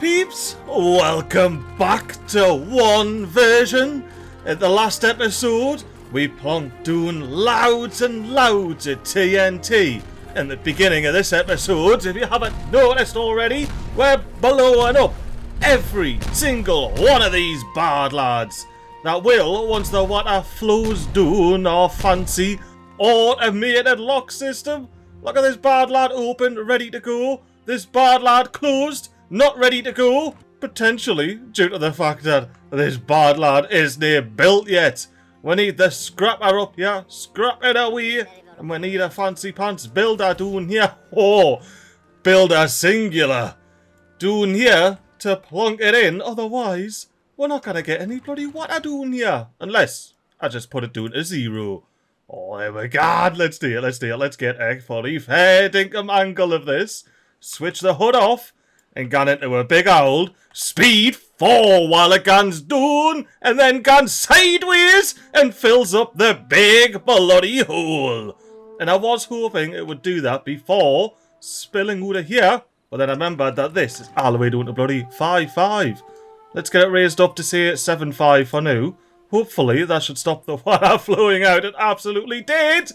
peeps, welcome back to one version. In the last episode, we plonked down loads and loads of TNT. In the beginning of this episode, if you haven't noticed already, we're blowing up every single one of these bad lads. That will, once the water flows down our fancy automated lock system. Look at this bad lad open, ready to go. This bad lad closed, not ready to go. Potentially due to the fact that this bad lad isn't built yet. We need the scrapper up here, scrap it away. And we need a fancy pants builder down here. Oh, builder singular. Down here to plonk it in. Otherwise, we're not going to get any bloody water down here. Unless I just put it down to 0. Oh, there we go. Let's do it. Let's get a fully fair dinkum angle of this. Switch the hood off and get into a big old speed 4 while it guns down and then guns sideways and fills up the big bloody hole. And I was hoping it would do that before spilling out of here, but then I remembered that this is all the way down to bloody 5.5. Let's get it raised up to say 7.5 for now. Hopefully that should stop the water flowing out. It absolutely did,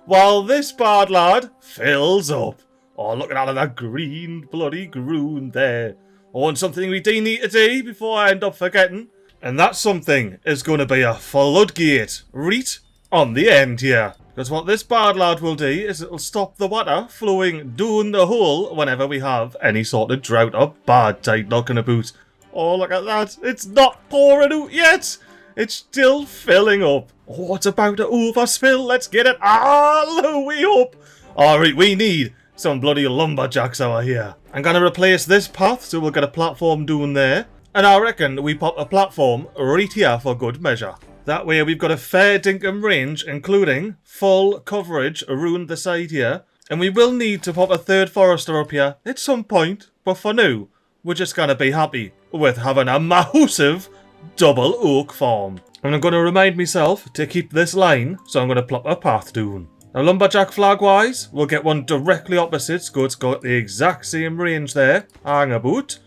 while this bad lad fills up. Oh, look at all of that green bloody ground there. Oh, and something we do need to do before I end up forgetting. And that something is going to be a floodgate right on the end here. Because what this bad lad will do is it'll stop the water flowing down the hole whenever we have any sort of drought or bad tide knocking about. Oh, look at that. It's not pouring out yet. It's still filling up. Oh, it's about to overspill. Let's get it all the way up. Alright, we need some bloody lumberjacks over here. I'm going to replace this path so we'll get a platform down there. And I reckon we pop a platform right here for good measure. That way we've got a fair dinkum range, including full coverage around the side here. And we will need to pop a third forester up here at some point. But for now, we're just going to be happy with having a massive double oak farm. And I'm going to remind myself to keep this line, so I'm going to plop a path down. Now, lumberjack flag wise, we'll get one directly opposite, so it's got the exact same range there. Hang about.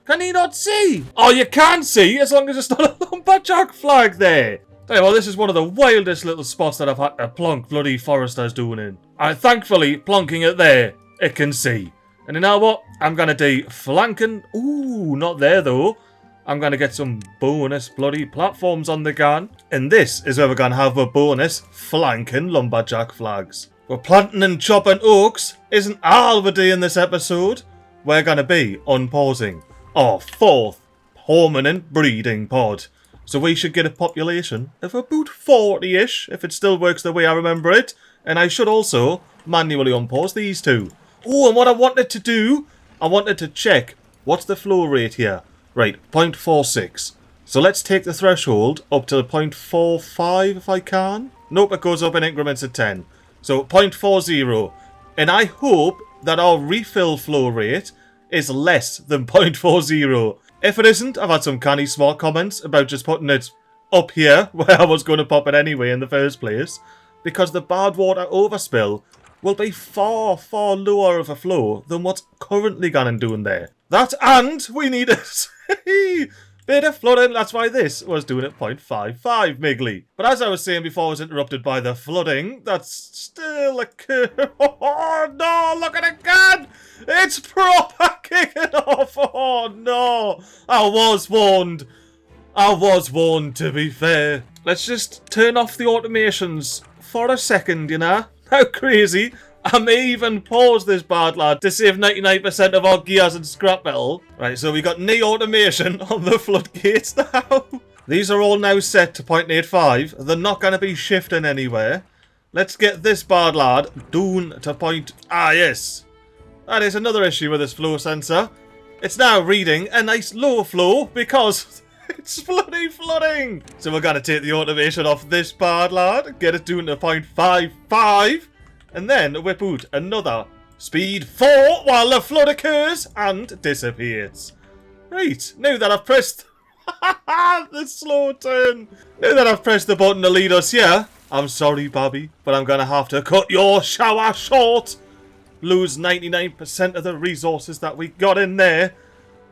Can you not see? Oh, you can see, as long as it's not a lumberjack flag there. Hey, well, this is one of the wildest little spots that I've had to plonk bloody foresters doing in. And thankfully, plonking it there, it can see. And you know what? I'm going to do flanking. Ooh, not there though. I'm going to get some bonus bloody platforms on the gun. And this is where we're going to have a bonus flanking lumberjack flags. We're planting and chopping oaks isn't all we're doing this episode. We're going to be unpausing our 4th permanent breeding pod. So we should get a population of about 40-ish, if it still works the way I remember it. And I should also manually unpause these two. Oh, and what I wanted to do, I wanted to check what's the flow rate here. Right, 0.46. So let's take the threshold up to 0.45 if I can. Nope, it goes up in increments of 10. So 0.40. And I hope that our refill flow rate is less than 0.40. If it isn't, I've had some canny smart comments about just putting it up here where I was going to pop it anyway in the first place. Because the bad water overspill will be far, far lower of a flow than what's currently going down there. That, and we need a bit of flooding. That's why this was doing at 0.55 MiGly. But as I was saying before I was interrupted by the flooding, that's still occurring. Oh no, look at it again! It's proper kicking off. Oh no, I was warned. To be fair. Let's just turn off the automations for a second, you know? How crazy. I may even pause this bad lad to save 99% of our gears and scrap metal. Right, so we got knee automation on the floodgates now. These are all now set to 0.85. They're not going to be shifting anywhere. Let's get this bad lad down to point... Ah, yes. That is another issue with this flow sensor. It's now reading a nice low flow because it's bloody flooding. So we're going to take the automation off this bad lad, get it down to 0.55. And then whip out another speed 4 while the flood occurs and disappears. Right, now that I've pressed the slow turn. Now that I've pressed the button to lead us here, I'm sorry, Bobby, but I'm going to have to cut your shower short. Lose 99% of the resources that we got in there.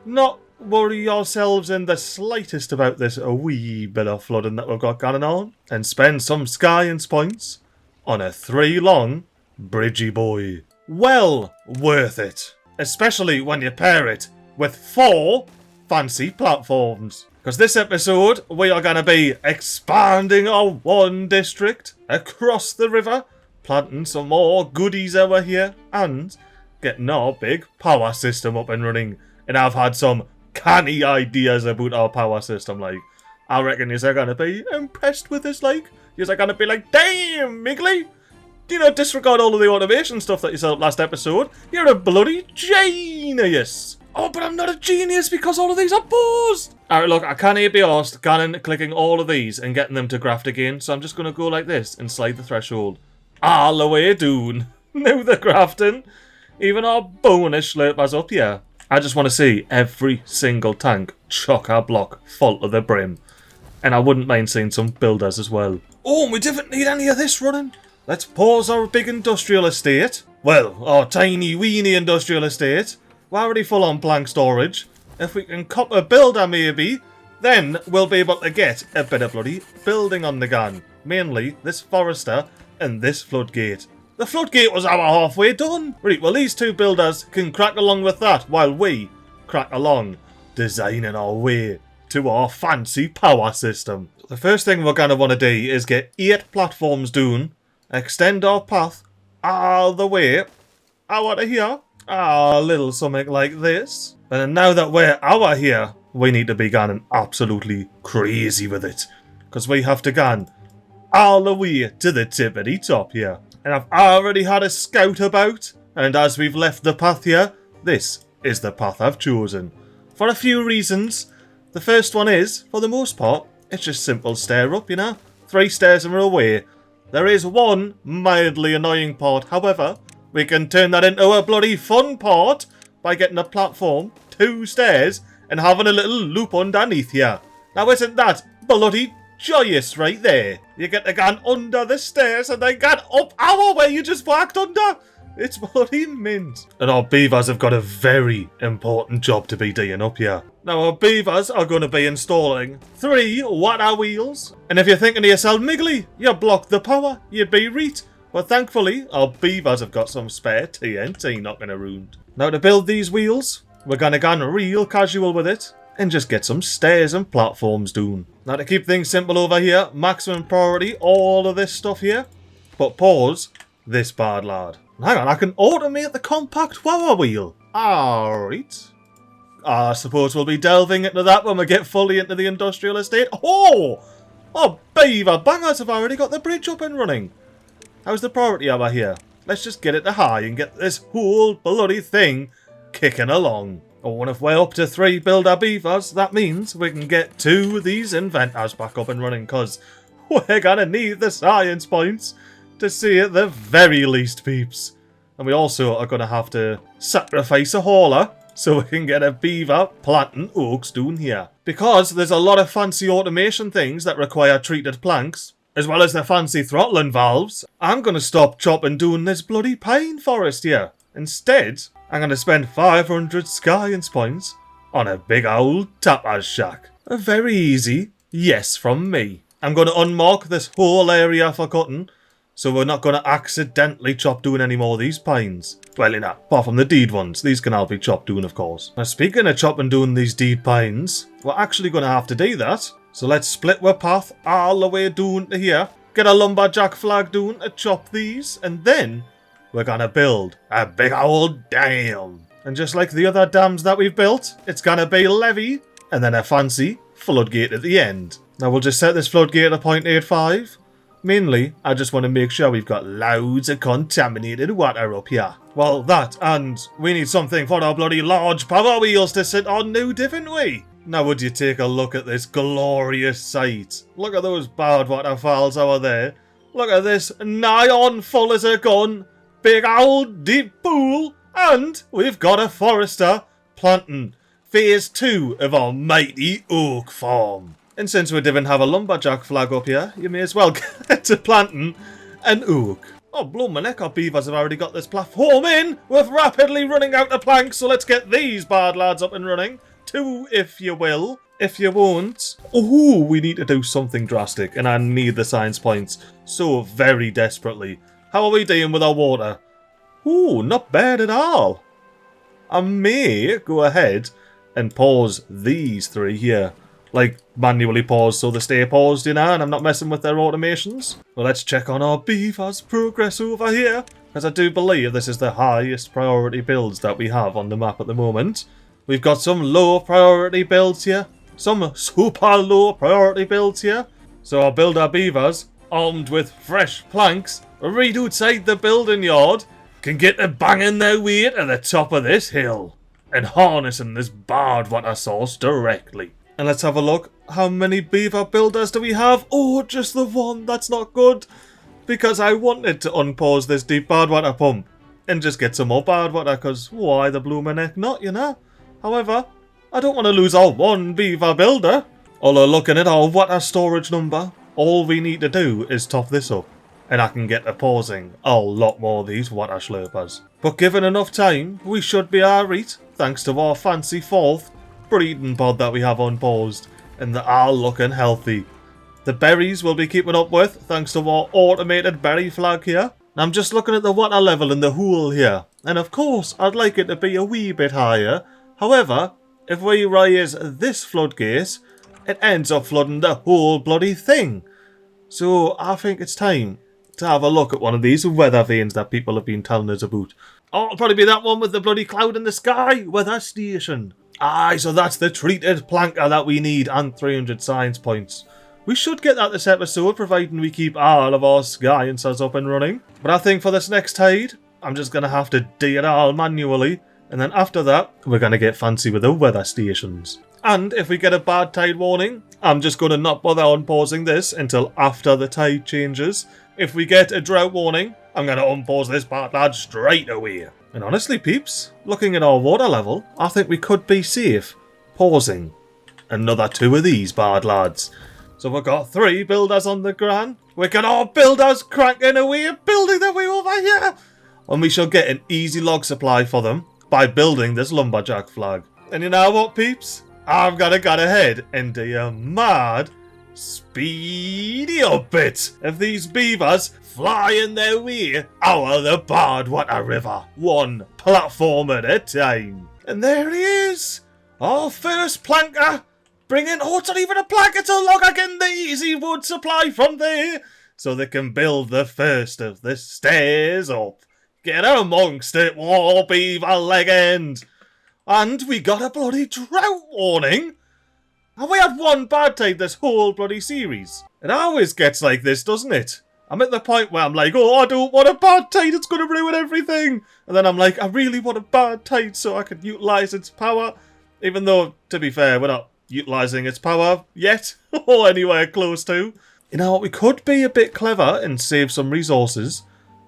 Not worry yourselves in the slightest about this wee bit of flooding that we've got going on, and spend some science points on a 3-long bridgy boy. Well worth it, especially when you pair it with 4 fancy platforms. Because this episode, we are going to be expanding our 1 district across the river, planting some more goodies over here, and getting our big power system up and running. And I've had some canny ideas about our power system, like. I reckon you're going to be impressed with this, like. You're going to be like, damn, MiGly! You know, disregard all of the automation stuff that you said up last episode. You're a bloody genius! Oh, but I'm not a genius because all of these are paused! Alright, look, I can't be arsed clicking all of these and getting them to graft again, so I'm just going to go like this and slide the threshold. All the way down. Now the grafting. Even our bonus slurpers up here. I just want to see every single tank chock-a-block full to the brim. And I wouldn't mind seeing some builders as well. Oh, we didn't need any of this running. Let's pause our big industrial estate. Well, our tiny weeny industrial estate. We're already full on plank storage. If we can cop a builder maybe, then we'll be able to get a bit of bloody building on the gun. Mainly this forester and this floodgate. The floodgate was our halfway done. Right, well these 2 builders can crack along with that while we crack along designing our way to our fancy power system. The first thing we're going to want to do is get 8 platforms down, extend our path all the way out of here. A little something like this. And now that we're out here, we need to be going absolutely crazy with it. Because we have to go all the way to the tippity top here. And I've already had a scout about. And as we've left the path here, this is the path I've chosen. For a few reasons. The first one is, for the most part, it's just simple stair up, you know. 3 stairs and we're away. There is one mildly annoying part, however. We can turn that into a bloody fun part by getting a platform, 2 stairs, and having a little loop underneath here. Now isn't that bloody joyous right there? You get to go under the stairs and then get up our way you just walked under. It's bloody mint. And our beavers have got a very important job to be doing up here. Now our beavers are going to be installing 3 water wheels. And if you're thinking to yourself, MiGly, you blocked the power, you'd be right. But thankfully, our beavers have got some spare TNT knocking around. Now to build these wheels, we're going to go real casual with it and just get some stairs and platforms down. Now to keep things simple over here, maximum priority, all of this stuff here. But pause this bad lad. Hang on, I can automate the compact water wheel. Alright. I suppose we'll be delving into that when we get fully into the industrial estate. Oh! Our beaver bangers have already got the bridge up and running. How's the priority over here? Let's just get it to high and get this whole bloody thing kicking along. Oh, and if we're up to 3 builder beavers, that means we can get 2 of these inventors back up and running, because we're gonna need the science points to see at the very least, peeps. And we also are gonna have to sacrifice a hauler so we can get a beaver planting oaks down here. Because there's a lot of fancy automation things that require treated planks, as well as the fancy throttling valves, I'm going to stop chopping down this bloody pine forest here. Instead, I'm going to spend 500 science points on a big old tapas shack. A very easy yes from me. I'm going to unmark this whole area for cutting, so we're not going to accidentally chop down any more of these pines. Well, you know, apart from the deed ones, these can all be chopped down, of course. Now, speaking of chopping down these deed pines, we're actually going to have to do that. So let's split our path all the way down to here, get a lumberjack flag down to chop these, and then we're gonna build a big old dam. And just like the other dams that we've built, it's gonna be a levee, and then a fancy floodgate at the end. Now we'll just set this floodgate at 0.85. Mainly, I just want to make sure we've got loads of contaminated water up here. Well, that, and we need something for our bloody large power wheels to sit on now, don't we? Now would you take a look at this glorious sight? Look at those badwater falls over there. Look at this nigh on full as a gun, big old deep pool, and we've got a forester planting phase 2 of our mighty oak farm. And since we didn't have a lumberjack flag up here, you may as well get to planting an oak. Oh, blow my neck, our beavers have already got this platform in. We're rapidly running out of planks, so let's get these bad lads up and running. 2, if you will. If you won't... Oh, we need to do something drastic, and I need the science points so very desperately. How are we doing with our water? Ooh, not bad at all. I may go ahead and pause these 3 here. Like, manually pause so they stay paused, you know, and I'm not messing with their automations. Well, let's check on our beavers' progress over here, because I do believe this is the highest priority builds that we have on the map at the moment. We've got some low priority builds here, some super low priority builds here. So I'll build our beavers, armed with fresh planks, right outside the building yard, can get to banging their way to the top of this hill, and harnessing this badwater source directly. And let's have a look. How many beaver builders do we have? Oh, just the one. That's not good. Because I wanted to unpause this deep badwater pump and just get some more badwater, because why the bloomin' heck not, you know? However, I don't want to lose our one beaver builder. Although looking at our water storage number, all we need to do is top this up, and I can get to pausing a lot more of these water slurpers. But given enough time, we should be alright, thanks to our fancy 4th breeding pod that we have unpaused, and they are looking healthy. The berries will be keeping up with, thanks to our automated berry flag here. I'm just looking at the water level in the hole here, and of course I'd like it to be a wee bit higher. However, if we raise this floodgate, it ends up flooding the whole bloody thing. So I think it's time to have a look at one of these weather vanes that people have been telling us about. Oh, it'll probably be that one with the bloody cloud in the sky, weather station. Aye, so that's the treated planker that we need, and 300 science points. We should get that this episode, providing we keep all of our sciences up and running. But I think for this next tide, I'm just going to have to do it all manually. And then after that, we're going to get fancy with the weather stations. And if we get a bad tide warning, I'm just going to not bother unpausing this until after the tide changes. If we get a drought warning, I'm going to unpause this part, lad, straight away. And honestly, peeps, looking at our water level, I think we could be safe pausing another 2 of these bad lads. So we've got 3 builders on the ground. We got our builders cracking away, building their way over here. And we shall get an easy log supply for them by building this lumberjack flag. And you know what, peeps? I'm gonna get ahead and do a mad speedy up it of these beavers flying their way out of the Badwater River, one platform at a time. And there he is, our first planker, bringing, oh, it's not even a plank, it's a log, again, the easy wood supply from there, so they can build the first of the stairs up. Get amongst it, war beaver legend. And we got a bloody drought warning. Have we had one bad tide this whole bloody series? It always gets like this, doesn't it? I'm at the point where I'm like, oh, I don't want a bad tide, it's going to ruin everything. And then I'm like, I really want a bad tide so I can utilise its power. Even though, to be fair, we're not utilising its power yet, or anywhere close to. You know what, we could be a bit clever and save some resources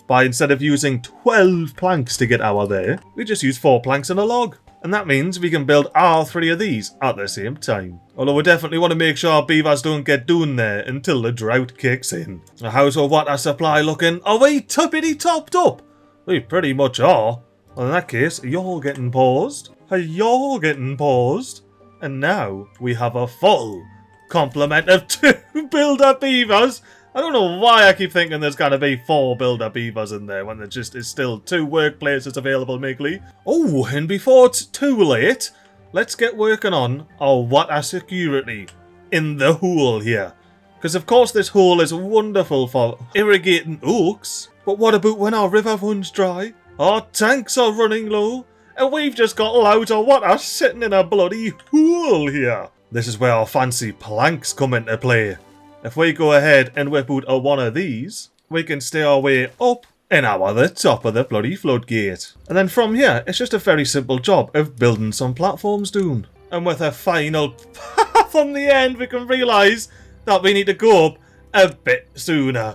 by, instead of using 12 planks to get our there, we just use 4 planks and a log. And that means we can build all 3 of these at the same time. Although we definitely want to make sure our beavers don't get down there until the drought kicks in. How's our water supply looking? Are we tippity topped up? We pretty much are. Well, in that case, you're getting paused. You're getting paused. And now we have a full complement of 2 builder beavers. I don't know why I keep thinking there's going to be 4 builder beavers in there when there just is still 2 workplaces available, MiGly. Oh, and before it's too late, let's get working on our water security in the hole here. Because of course this hole is wonderful for irrigating oaks, but what about when our river runs dry? Our tanks are running low, and we've just got loads of water sitting in a bloody hole here. This is where our fancy planks come into play. If we go ahead and whip out a one of these, we can stay our way up and out of the top of the bloody floodgate. And then from here, it's just a very simple job of building some platforms down. And with a final path on the end, we can realise that we need to go up a bit sooner.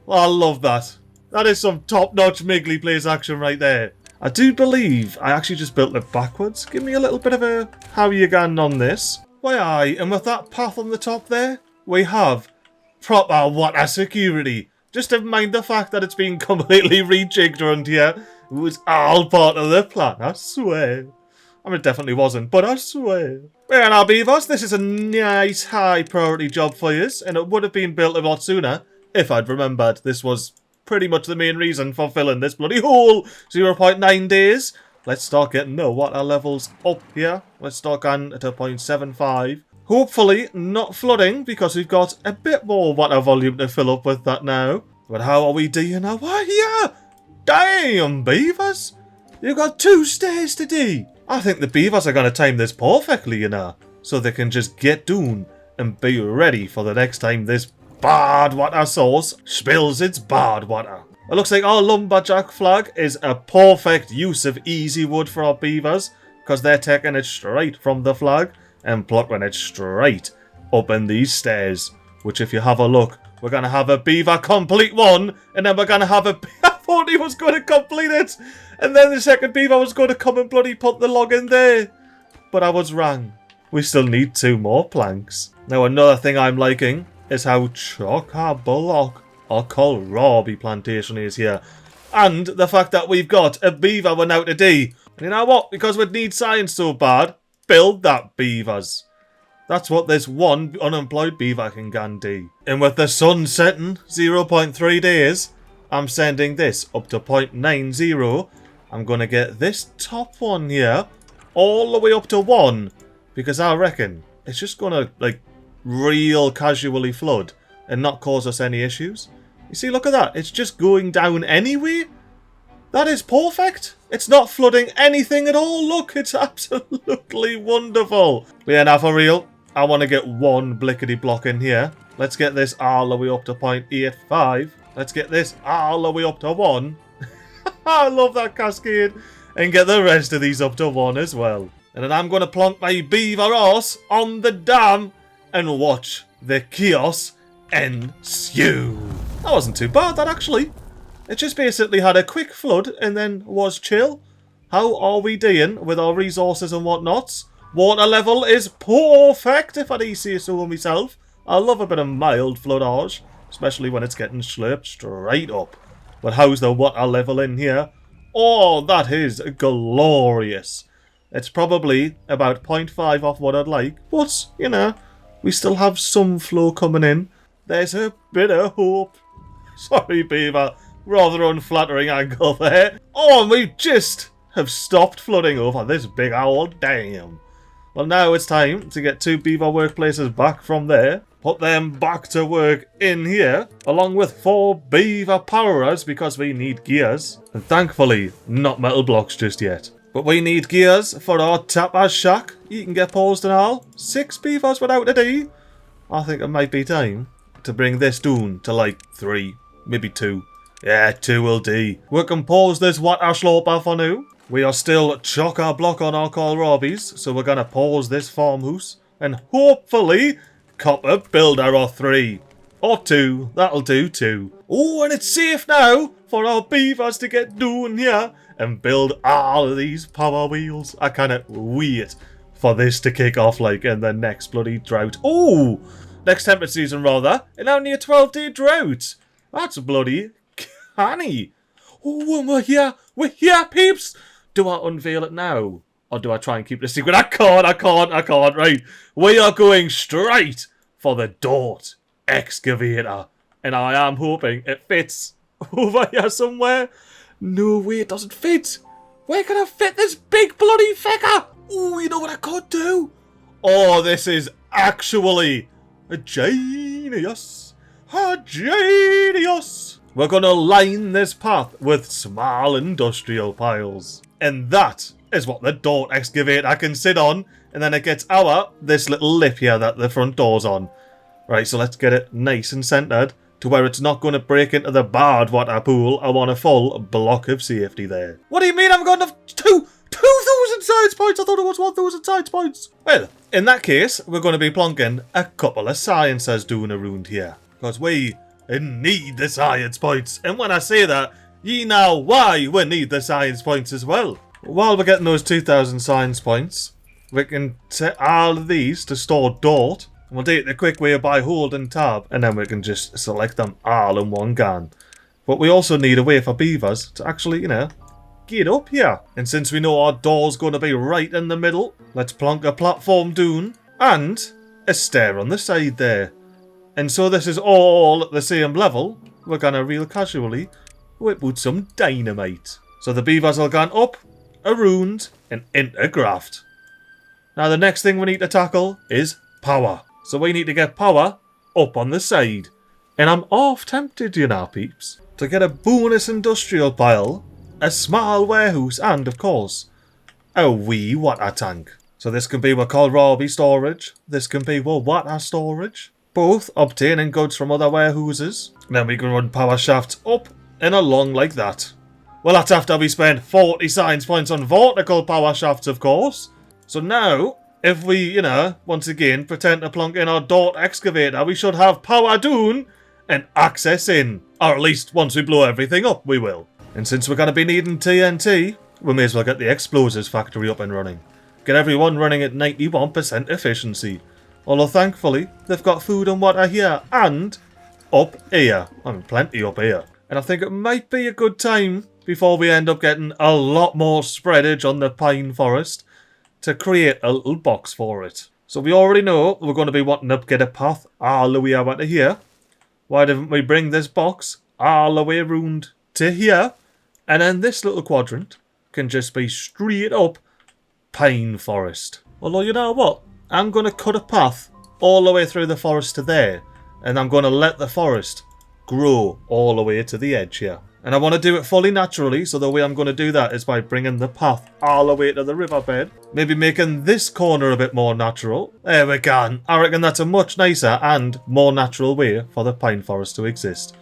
I love that. That is some top-notch MiGly Plays action right there. I do believe I actually just built it backwards. Give me a little bit of a how you going on this. Why aye, and with that path on the top there, we have proper water security. Just to mind the fact that it's been completely rejigged around here. It was all part of the plan, I swear. I mean, it definitely wasn't, but I swear. Well, now, beavers, this is a nice high priority job for you, and it would have been built a lot sooner if I'd remembered this was pretty much the main reason for filling this bloody hole. 0.9 days. Let's start getting the water levels up here. Let's start going to 0.75. Hopefully not flooding, because we've got a bit more water volume to fill up with that now. But how are we doing now? Why, yeah! Damn, beavers! You've got 2 stairs to do. I think the beavers are going to time this perfectly, you know, so they can just get down and be ready for the next time this bad water source spills its bad water. It looks like our lumberjack flag is a perfect use of easy wood for our beavers, because they're taking it straight from the flag and plucking it straight up in these stairs, which if you have a look, we're going to have a beaver complete one, and then we're going to have a... I thought he was going to complete it, and then the second beaver was going to come and bloody put the log in there. But I was wrong. We still need 2 more planks. Now, another thing I'm liking is how chock-a-block our kohlrabi plantation is here. And the fact that we've got a beaver we're now to do. And you know what? Because we need science so bad, build that, beavers. That's what this one unemployed beaver can guarantee. And with the sun setting 0.3 days, I'm sending this up to 0.90. I'm going to get this top one here all the way up to 1. Because I reckon it's just going to, like, real casually flood and not cause us any issues. You see, look at that. It's just going down anyway. That is perfect. It's not flooding anything at all. Look, it's absolutely wonderful. But yeah, now for real, I want to get 1 blickety block in here. Let's get this all the way up to 0.85. Let's get this all the way up to 1. I love that cascade. And get the rest of these up to 1 as well. And then I'm going to plonk my beaver horse on the dam and watch the chaos ensue. That wasn't too bad, that actually. It just basically had a quick flood and then was chill. How are we doing with our resources and whatnots? Water level is perfect, if I do say so myself. I love a bit of mild floodage, especially when it's getting slurped straight up. But how's the water level in here? Oh, that is glorious. It's probably about 0.5 off what I'd like, but, you know, we still have some flow coming in. There's a bit of hope. Sorry, beaver. Rather unflattering angle there. Oh, and we just have stopped flooding over this big old dam. Well, now it's time to get 2 beaver workplaces back from there. Put them back to work in here, along with 4 beaver powerers, because we need gears. And thankfully, not metal blocks just yet. But we need gears for our tapper shack. You can get paused and all. 6 beavers without a D. I think it might be time to bring this down to like 3, maybe 2. Yeah, 2 will do. We can pause this water sloper for now. We are still chock-a-block on our kohlrabis, so we're going to pause this farmhouse and hopefully cop a builder or 3. Or 2. That'll do 2. Oh, and it's safe now for our beavers to get down here and build all of these power wheels. I cannot wait for this to kick off like in the next bloody drought. Oh, next temperature season rather, and only a 12-day drought. That's bloody canny. Oh, and we're here, peeps. Do I unveil it now? Or do I try and keep it a secret? I can't. Right. We are going straight for the Dort excavator. And I am hoping it fits over here somewhere. No way, it doesn't fit. Where can I fit this big bloody figure? Oh, you know what I could do? Oh, this is actually a genius. A genius. We're going to line this path with small industrial piles. And that is what the Dort excavator can sit on. And then it gets this little lip here that the front door's on. Right, so let's get it nice and centered to where it's not going to break into the bad water pool. I want a full block of safety there. What do you mean I'm going to have 2,000 science points? I thought it was 1,000 science points. Well, in that case, we're going to be plonking a couple of sciences doing around here. Because we need the science points. And when I say that, ye know why we need the science points as well. While we're getting those 2,000 science points, we can set all of these to store Dort. And we'll do it the quick way by holding tab, and then we can just select them all in one gun. But we also need a way for beavers to actually, you know, get up here. And since we know our door's going to be right in the middle, let's plonk a platform down and a stair on the side there. And so this is all at the same level, we're going to real casually whip out some dynamite. So the beavers will go up, around, and into graft. Now the next thing we need to tackle is power. So we need to get power up on the side. And I'm half tempted, you know, peeps, to get a bonus industrial pile, a small warehouse, and of course, a wee water tank. So this can be what kohlrabi storage, this can be what water storage, both obtaining goods from other warehouses. Then we can run power shafts up and along like that. Well, that's after we spend 40 science points on vertical power shafts, of course. So now, if we, once again, pretend to plonk in our dart excavator, we should have power down and access in. Or at least, once we blow everything up, we will. And since we're going to be needing TNT, we may as well get the explosives factory up and running. Get everyone running at 91% efficiency. Although thankfully, they've got food and water here and up here. I mean, plenty up here. And I think it might be a good time, before we end up getting a lot more spreadage on the pine forest, to create a little box for it. So we already know we're going to be wanting to get a path all the way over to here. Why didn't we bring this box all the way around to here? And then this little quadrant can just be straight up pine forest. Although, you know what? I'm going to cut a path all the way through the forest to there. And I'm going to let the forest grow all the way to the edge here. And I want to do it fully naturally, so the way I'm going to do that is by bringing the path all the way to the riverbed. Maybe making this corner a bit more natural. There we go. I reckon that's a much nicer and more natural way for the pine forest to exist.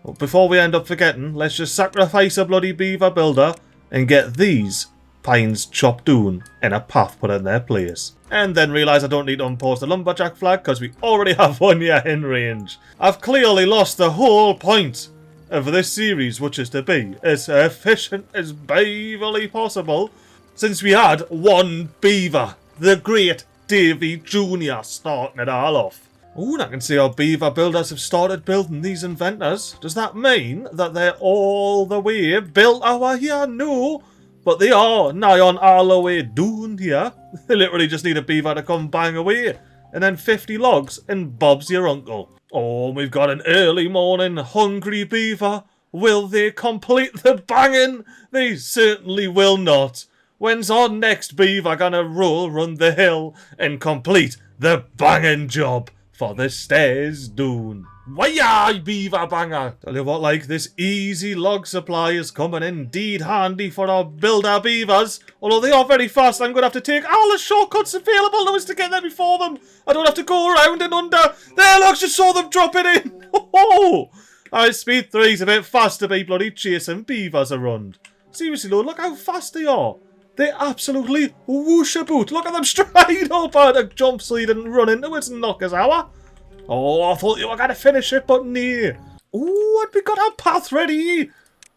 But before we end up forgetting, let's just sacrifice a bloody beaver builder and get these pines chopped down and a path put in their place. And then realise I don't need to unpost the lumberjack flag because we already have one here in range. I've clearly lost the whole point of this series, which is to be as efficient as beaverly possible, since we had one beaver, the great Davey Jr, starting it all off. Ooh, and I can see our beaver builders have started building these inventors. Does that mean that they're all the way built over here? No, but they are nigh on all the way down here. They literally just need a beaver to come bang away, and then 50 logs and Bob's your uncle. Oh, we've got an early morning hungry beaver. Will they complete the banging? They certainly will not. When's our next beaver gonna run the hill and complete the banging job for the stairs down? Why, beaver banger! Tell you what, like, this easy log supply is coming indeed handy for our builder beavers. Although they are very fast, I'm going to have to take all the shortcuts available to us to get there before them. I don't have to go around and under. There, look, just saw them dropping in. Oh, our speed 3's a bit fast to be bloody chasing beavers around. Seriously, though, look how fast they are. They absolutely whoosh about. Look at them straight up out of jump so you didn't run into it and knock us out. Oh, I thought you were going to finish it, but no. Ooh, and we got our path ready.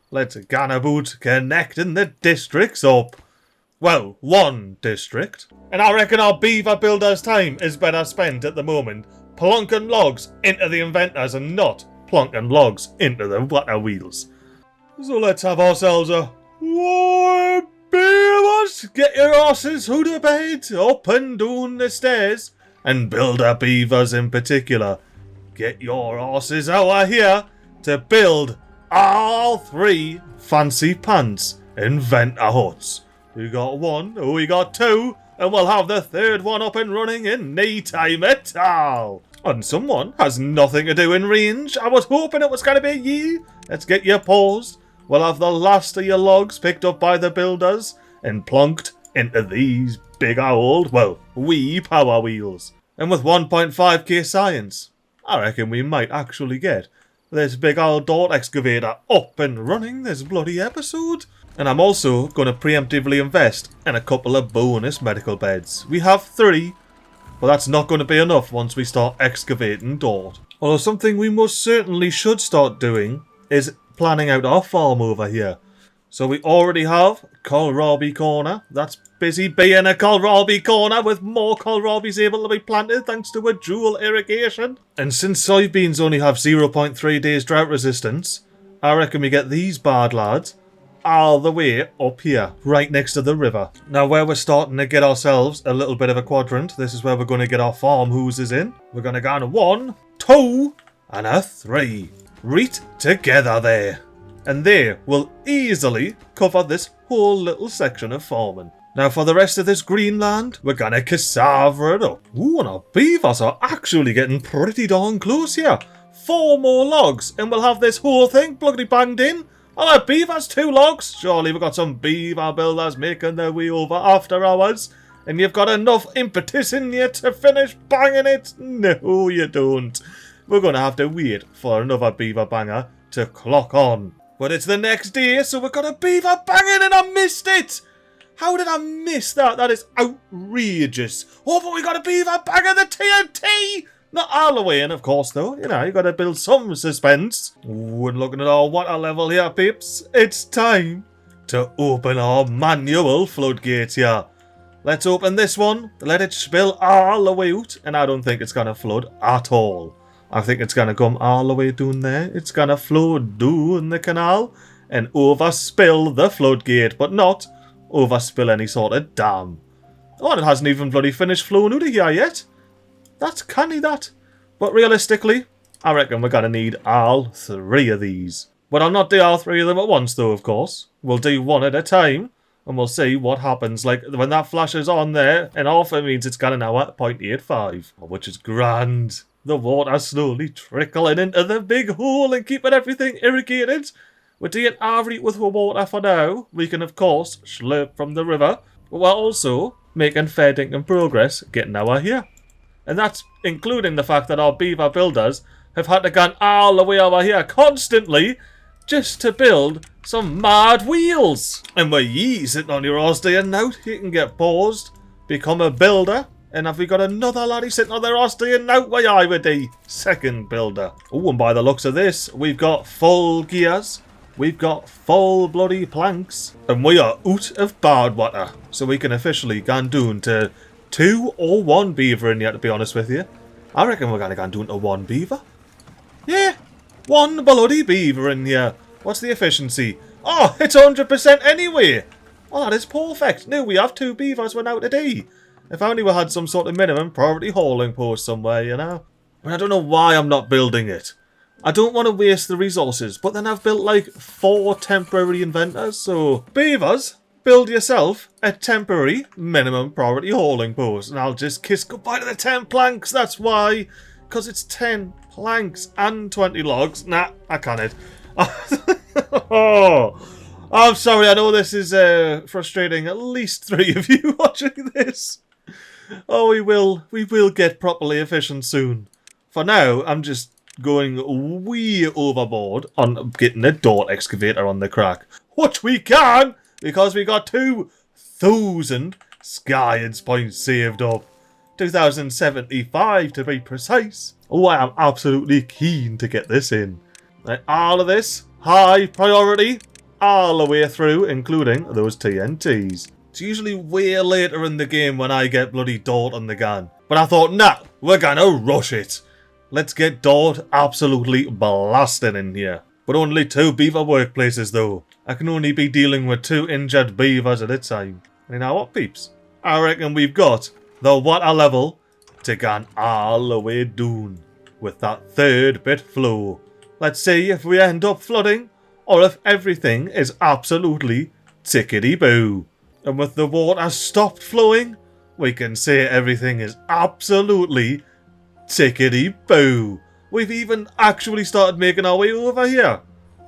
Let's get about connecting the districts up. Well, one district. And I reckon our beaver builder's time is better spent at the moment plonking logs into the inventors and not plonking logs into the water wheels. So let's have ourselves a... Whoa, beavers, get your horses out of bed, up and down the stairs. And builder beavers in particular, get your horses over here to build all 3 fancy pants inventor huts. We got 1, we got 2, and we'll have the 3rd one up and running in no time at all. And someone has nothing to do in range. I was hoping it was going to be ye. Let's get you paused. We'll have the last of your logs picked up by the builders and plonked into these big old, well, wee power wheels. And with 1.5k science, I reckon we might actually get this big old dart excavator up and running this bloody episode. And I'm also going to preemptively invest in a couple of bonus medical beds. We have 3, but that's not going to be enough once we start excavating dart. Although something we most certainly should start doing is planning out our farm over here. So we already have kohlrabi corner. That's busy being a kohlrabi corner with more kohlrabis able to be planted thanks to a dual irrigation. And since soybeans only have 0.3 days drought resistance, I reckon we get these bad lads all the way up here, right next to the river. Now where we're starting to get ourselves a little bit of a quadrant, this is where we're going to get our farm houses in. We're going to go on a 1, 2, and a 3. Right together there. And they will easily cover this whole little section of farming. Now for the rest of this green land, we're going to cassava it up. Ooh, and our beavers are actually getting pretty darn close here. 4 more logs, and we'll have this whole thing bloody banged in. Oh, our beavers, 2 logs. Surely we've got some beaver builders making their way over after hours. And you've got enough impetus in you to finish banging it? No, you don't. We're going to have to wait for another beaver banger to clock on. But it's the next day, so we've got a beaver banging and I missed it. How did I miss that? That is outrageous. Oh, but we got a beaver banging the TNT. Not all the way in, of course, though. You know, you got to build some suspense. Ooh, and looking at our water level here, peeps, it's time to open our manual floodgates here. Let's open this one, let it spill all the way out, and I don't think it's going to flood at all. I think it's going to come all the way down there. It's going to flow down the canal and overspill the floodgate, but not overspill any sort of dam. Oh, and it hasn't even bloody finished flowing out of here yet. That's canny, that. But realistically, I reckon we're going to need all 3 of these. But I'll not do all 3 of them at once, though, of course. We'll do one at a time, and we'll see what happens. Like, when that flashes on there, and off, it means it's got an hour at 0.85, which is grand. The water slowly trickling into the big hole and keeping everything irrigated. We're doing alright with the water for now. We can, of course, slurp from the river. But we're also making fair dinkum progress getting our here. And that's including the fact that our beaver builders have had to go all the way over here constantly just to build some mad wheels. And we're sitting on your horse day and now, you can get paused, become a builder. And have we got another laddie sitting on their horse day and now? Why I would the second builder. Oh, and by the looks of this, we've got full gears. We've got full bloody planks. And we are out of badwater. So we can officially go down to 2 or 1 beaver in here, to be honest with you. I reckon we're going to go down to 1 beaver. Yeah, 1 bloody beaver in here. What's the efficiency? Oh, it's 100% anyway. Oh, that is perfect. Now we have 2 beavers we're now today. If only we had some sort of minimum priority hauling post somewhere, you know. I don't know why I'm not building it. I don't want to waste the resources, but then I've built like 4 temporary inventors, so... Beavers, build yourself a temporary minimum priority hauling post, and I'll just kiss goodbye to the 10 planks, that's why. Because it's 10 planks and 20 logs. Nah, I can't. Oh, I'm sorry, I know this is frustrating at least 3 of you watching this. Oh, we will get properly efficient soon. For now, I'm just going way overboard on getting a dirt excavator on the crack. Which we can, because we got 2,000 Science points saved up. 2,075 to be precise. Oh, I am absolutely keen to get this in. Like, all of this, high priority, all the way through, including those TNTs. It's usually way later in the game when I get bloody dirt on the gun. But I thought, nah, we're gonna rush it. Let's get dirt absolutely blasting in here. But only 2 beaver workplaces though. I can only be dealing with 2 injured beavers at a time. And you know what, peeps? I reckon we've got the water level to go all the way down with that 3rd bit flow. Let's see if we end up flooding or if everything is absolutely tickety-boo. And with the water stopped flowing, we can say everything is absolutely tickety-boo. We've even actually started making our way over here.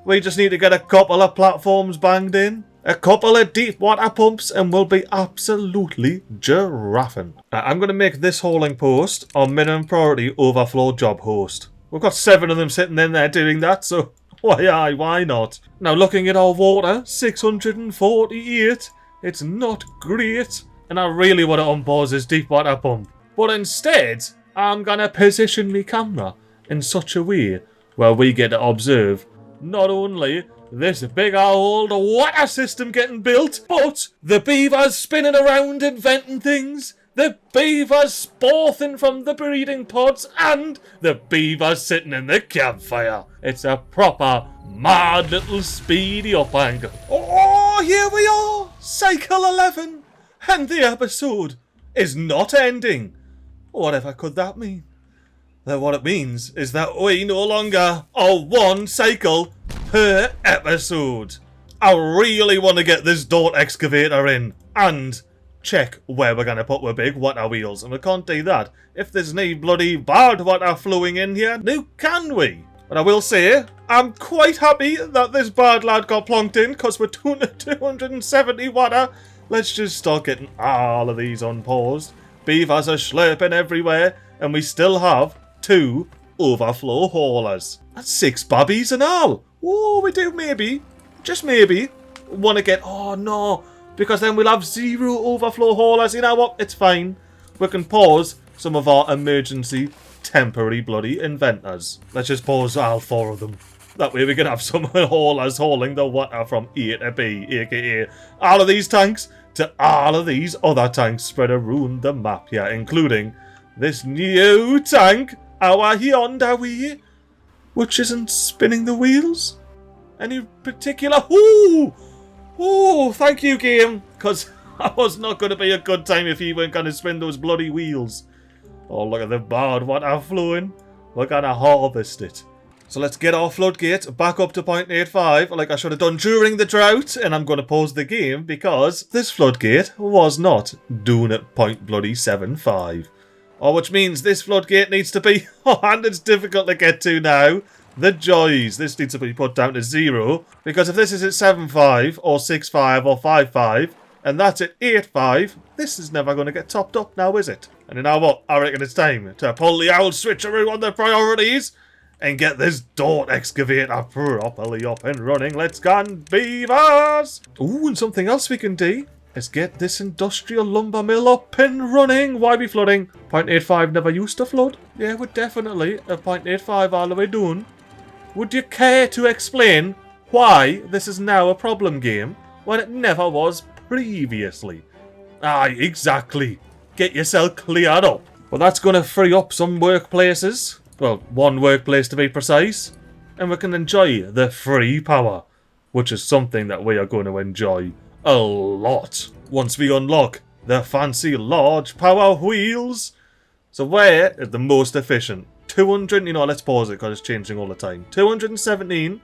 We just need to get a couple of platforms banged in, a couple of deep water pumps, and we'll be absolutely giraffing. I'm going to make this hauling post our minimum priority overflow job host. We've got 7 of them sitting in there doing that, so why not? Now looking at our water, 648. It's not great, and I really want to unpause this deep water pump. But instead, I'm going to position my camera in such a way where we get to observe not only this big old water system getting built, but the beavers spinning around inventing things, the the beavers sporting from the breeding pods, and the beavers sitting in the campfire. It's a proper mad little speedy up angle. Oh, here we are, cycle 11, and the episode is not ending. Whatever could that mean? What it means is that we no longer are one cycle per episode. I really want to get this dirt excavator in and check where we're going to put our big water wheels. And we can't do that if there's no bloody bad water flowing in here. No, can we? But I will say, I'm quite happy that this bad lad got plonked in, because we're doing 270 water. Let's just start getting all of these unpaused. Beavers are slurping everywhere, and we still have 2 overflow haulers. That's 6 babbies and all. Oh, we do maybe, just maybe, want to get... Oh, no, because then we'll have 0 overflow haulers. You know what? It's fine. We can pause some of our emergency temporary bloody inventors. Let's just pause all 4 of them. That way we can have some haulers hauling the water from A to B, aka all of these tanks to all of these other tanks spread around the map here, including this new tank, our Hyundai Wii, which isn't spinning the wheels. Any particular... Ooh, thank you, game, because that was not going to be a good time if you weren't going to spin those bloody wheels. Oh, look at the bad water flowing. We're going to harvest it. So let's get our floodgate back up to 0.85, like I should have done during the drought, and I'm going to pause the game because this floodgate was not doing at 0.75. Oh, which means this floodgate needs to be... Oh, and it's difficult to get to now. The joys. This needs to be put down to 0, because if this is at 7.5 or 6.5 or 5.5, and that's at 8.5, this is never going to get topped up now, is it? And you know what? I reckon it's time to pull the old switcheroo on the priorities and get this dirt excavator properly up and running. Let's go, beavers! Ooh, and something else we can do is get this industrial lumber mill up and running. Why be flooding? 0.85 never used to flood. Yeah, we're definitely at 0.85 all the way down. Would you care to explain why this is now a problem game when it never was previously? Aye, exactly. Get yourself cleared up. Well, that's going to free up some workplaces. Well, one workplace to be precise. And we can enjoy the free power, which is something that we are going to enjoy a lot once we unlock the fancy large power wheels. So where is the most efficient? 200, let's pause it because it's changing all the time. 217,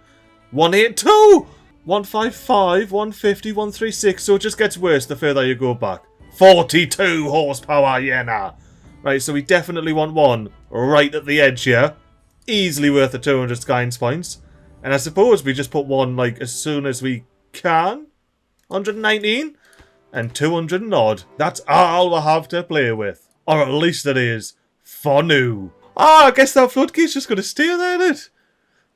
182, 155, 150, 136. So it just gets worse the further you go back. 42 horsepower, yeah, nah. Right, so we definitely want one right at the edge here. Easily worth the 200 Skynes points. And I suppose we just put one, like, as soon as we can. 119 and 200 and odd. That's all we'll have to play with. Or at least it is. For now. I guess that floodgate's just going to stay there, isn't it?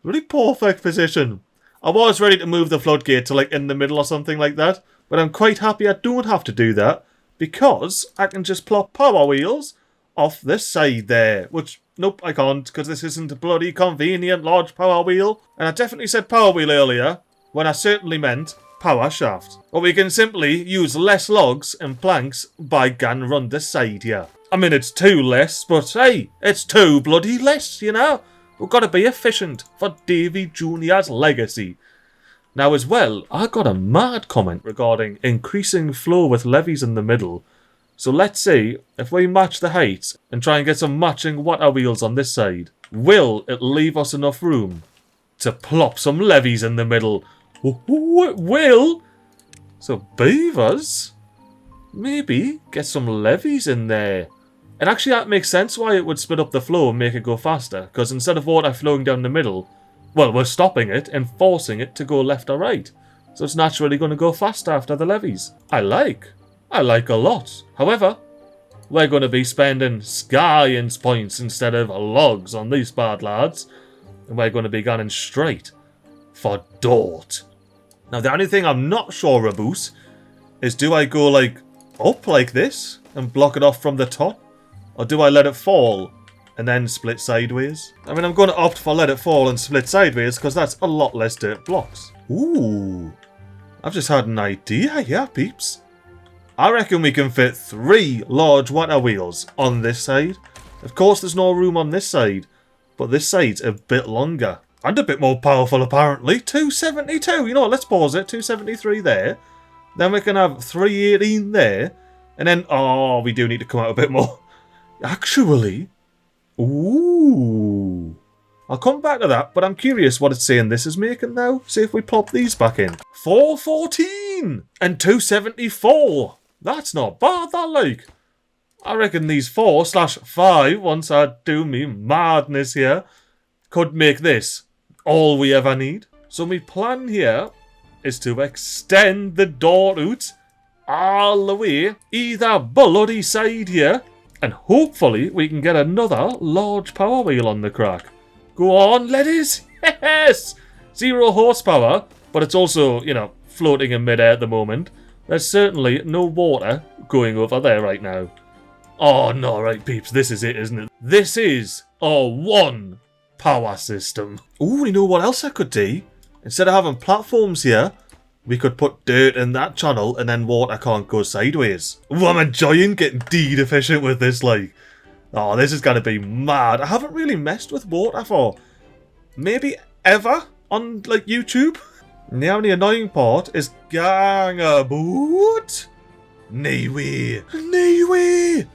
Really perfect position. I was ready to move the floodgate to, like, in the middle or something like that. But I'm quite happy I don't have to do that, because I can just plop power wheels off this side there. Which, nope, I can't, because this isn't a bloody convenient large power wheel. And I definitely said power wheel earlier, when I certainly meant power shaft. But we can simply use less logs and planks by gun run this side here. I mean, it's 2 less, but hey, it's 2 bloody less, you know? We've got to be efficient for Davey Jr.'s legacy. Now as well, I got a mad comment regarding increasing flow with levees in the middle. So let's see if we match the heights and try and get some matching water wheels on this side. Will it leave us enough room to plop some levees in the middle? Ooh, it will! So beavers, maybe get some levees in there. And actually that makes sense why it would speed up the flow and make it go faster, because instead of water flowing down the middle, well, we're stopping it and forcing it to go left or right. So it's naturally going to go faster after the levees. I like a lot. However, we're going to be spending Skynes points instead of logs on these bad lads. And we're going to be going straight for dirt. Now the only thing I'm not sure about is, do I go like up like this and block it off from the top? Or do I let it fall and then split sideways? I mean, I'm going to opt for let it fall and split sideways because that's a lot less dirt blocks. Ooh, I've just had an idea here, peeps. I reckon we can fit 3 large water wheels on this side. Of course, there's no room on this side, but this side's a bit longer. And a bit more powerful, apparently. 272. You know what, let's pause it. 273 there. Then we can have 318 there. And then, oh, we do need to come out a bit more. Actually, ooh. I'll come back to that, but I'm curious what it's saying this is making now. See if we plop these back in. 414 and 274. That's not bad, that like. I reckon these 4/5, once I do me madness here, could make this all we ever need. So my plan here is to extend the door route all the way either bloody side here, and hopefully we can get another large power wheel on the crack. Go on, ladies! Yes! 0 horsepower, but it's also, you know, floating in midair at the moment. There's certainly no water going over there right now. Oh no, right peeps, this is it, isn't it? This is our one power system. Ooh, you know what else I could do? Instead of having platforms here, we could put dirt in that channel and then water can't go sideways. Ooh, I'm enjoying getting deed efficient with this, like. Oh, this is going to be mad. I haven't really messed with water for maybe ever on, like, YouTube. And the only annoying part is gang about. No way. No way.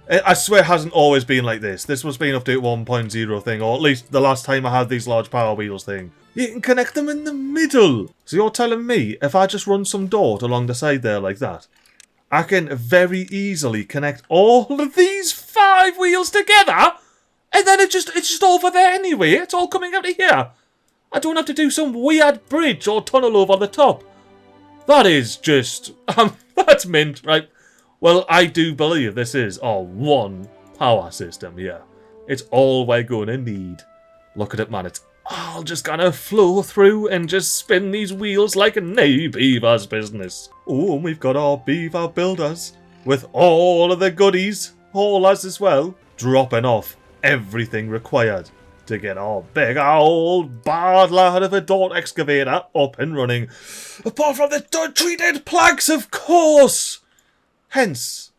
I swear it hasn't always been like this. This was being update 1.0 thing, or at least the last time I had these large power wheels thing. You can connect them in the middle. So you're telling me if I just run some dirt along the side there like that, I can very easily connect all of these 5 wheels together, and then it's just over there anyway. It's all coming out of here. I don't have to do some weird bridge or tunnel over the top. That is just, that's mint, right? Well, I do believe this is our one power system here. It's all we're going to need. Look at it, man. It's all just gonna flow through and just spin these wheels like a no beaver's business. Oh, we've got our beaver builders with all of the goodies, haulers as well, dropping off everything required to get our big old bad lad of a dirt excavator up and running. Apart from the dirt treated planks, of course! Hence,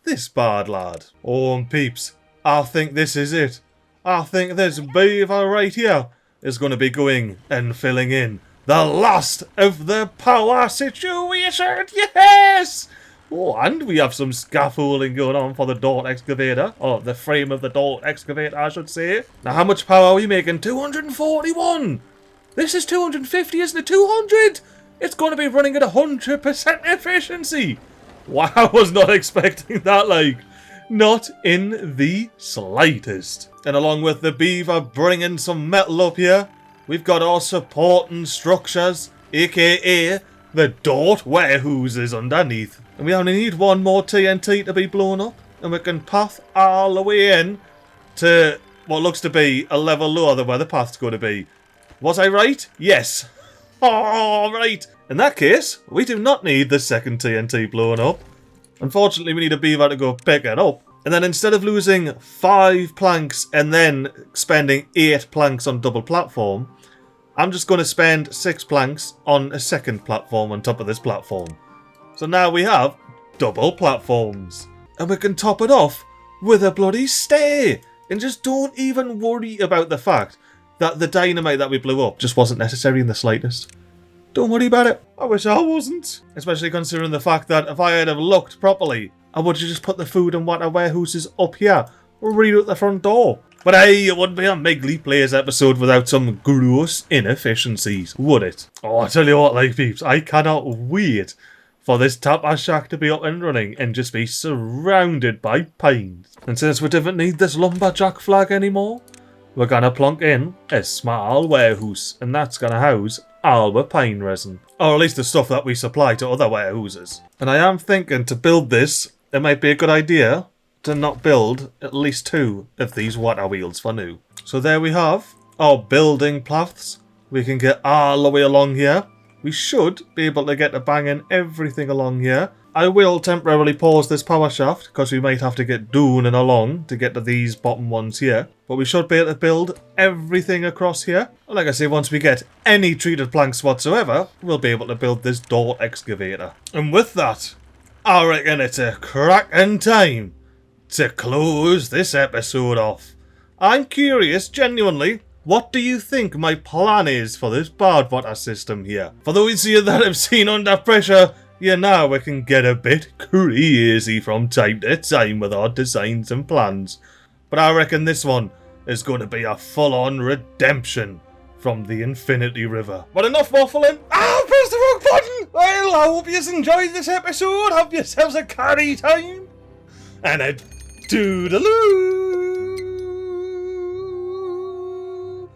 this bad lad. Oh, and peeps, I think this is it. I think this beaver right here is going to be going and filling in the last of the power situation. Yes! Oh, and we have some scaffolding going on for the dirt excavator, or the frame of the dirt excavator, I should say. Now, how much power are we making? 241! This is 250, isn't it? 200! It's going to be running at 100% efficiency! Wow, I was not expecting that, like, not in the slightest. And along with the beaver bringing some metal up here, we've got our supporting structures, aka the dirt warehouses underneath. And we only need one more TNT to be blown up, and we can path all the way in to what looks to be a level lower than where the path's going to be. Was I right? Yes. Oh, right. In that case, we do not need the second TNT blown up. Unfortunately, we need a beaver to go pick it up. And then instead of losing 5 planks and then spending 8 planks on double platform, I'm just going to spend 6 planks on a second platform on top of this platform. So now we have double platforms. And we can top it off with a bloody stair. And just don't even worry about the fact that the dynamite that we blew up just wasn't necessary in the slightest. Don't worry about it. I wish I wasn't. Especially considering the fact that if I had have looked properly, I would have just put the food and water warehouses up here, right at the front door. But hey, it wouldn't be a MiGly Players episode without some gross inefficiencies, would it? Oh, I tell you what, like peeps, I cannot wait for this tapper shack to be up and running and just be surrounded by pines. And since we don't need this lumberjack flag anymore, we're gonna plonk in a small warehouse, and that's gonna house all the pine resin. Or at least the stuff that we supply to other warehouses. And I am thinking to build this, it might be a good idea to not build at least 2 of these water wheels for new. So there we have our building paths. We can get all the way along here. We should be able to get to banging everything along here. I will temporarily pause this power shaft because we might have to get down and along to get to these bottom ones here. But we should be able to build everything across here. And like I say, once we get any treated planks whatsoever, we'll be able to build this dirt excavator. And with that, I reckon it's a cracking time to close this episode off. I'm curious, genuinely, what do you think my plan is for this badwater system here? For those of you that have seen Under Pressure, you know it can get a bit crazy from time to time with our designs and plans. But I reckon this one is going to be a full-on redemption from the Infinity River. But enough waffling. I pressed the wrong button! Well, I hope you enjoyed this episode. Have yourselves a carry time. And a toodaloo!